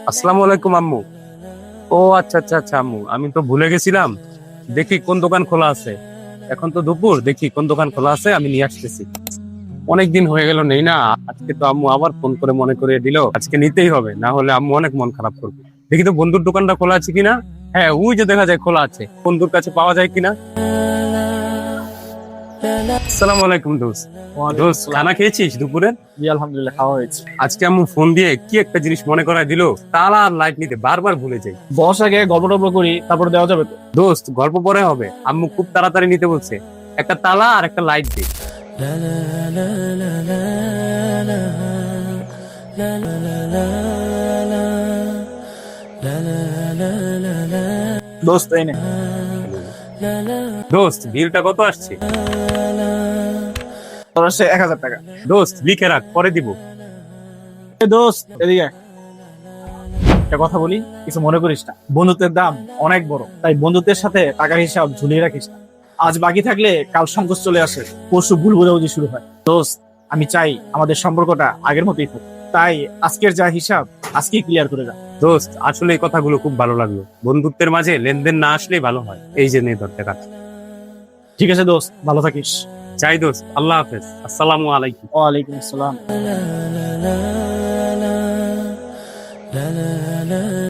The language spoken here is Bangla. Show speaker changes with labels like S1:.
S1: আসসালামু আলাইকুম আম্মু। ও আচ্ছা আচ্ছা আচ্ছা আম্মু, আমি তো ভুলে গেছিলাম। দেখি কোন দোকান খোলা আছে। এখন তো দুপুর, দেখি কোন দোকান খোলা আছে, আমি নিয়ে আসতেছি। অনেকদিন হয়ে গেল নেই না। আজকে তো আম্মু আবার ফোন করে মনে করিয়ে দিল, আজকে নিতেই হবে, না হলে আম্মু অনেক মন খারাপ করবে। দেখি তো বন্ধুর দোকানটা খোলা আছে কিনা। হ্যাঁ, ওই যে দেখা যায় খোলা আছে, বন্ধুর কাছে পাওয়া যায় কিনা। আসসালামু আলাইকুম দোস্ত।
S2: ওয়ালাইকুম
S1: দোস্ত,
S2: আসসালাম।
S1: খানা খেয়েছিস দুপুরে?
S2: জি আলহামদুলিল্লাহ খাওয়া হয়েছে।
S1: আজকে আম্মু ফোন দিয়ে কি একটা জিনিস মনে করায় দিল, তালা আর লাইট নিতে বারবার ভুলে যাই।
S2: বস আগে গল্প টল্প করি তারপর দেওয়া যাবে তো?
S1: দোস্ত, গল্প পরে হবে, আম্মু খুব তাড়াতাড়ি নিতে বলছে। একটা তালা আর একটা লাইট দে।
S2: দোস্ত এই নে।
S1: দোস্ত, বিলটা কত আসছে?
S2: তোর হচ্ছে 1000 টাকা।
S1: দোস্ত, লিখে রাখ, পরে দিব।
S2: এ দোস্ত এদিকে আয়। একটা কথা বলি, কিছু মনে করিস না, বন্ধুত্বের দাম অনেক বড়, তাই বন্ধুত্বের সাথে টাকার হিসাব ঝুলিয়ে রাখিস না। আজ বাকি থাকলে কাল সংকোচ চলে আসে, পরশু ভুল বোঝাবুঝি শুরু হয়। দোস্ত, আমি চাই আমাদের সম্পর্কটা আগের মতোই থাকুক, তাই আজকের যা হিসাব আজকেই ক্লিয়ার করে যা।
S1: দোস্ত, আসলে এই কথাগুলো খুব ভালো লাগলো। বন্ধুত্বের মাঝে লেনদেন না আসলেই ভালো হয়। এই যে নে ধর টাকা।
S2: ঠিক আছে দোস্ত, ভালো থাকিস।
S1: যাই দোস্ত, আল্লাহ হাফেজ, আসসালামু আলাইকুম।
S2: ওয়ালাইকুম আসসালাম।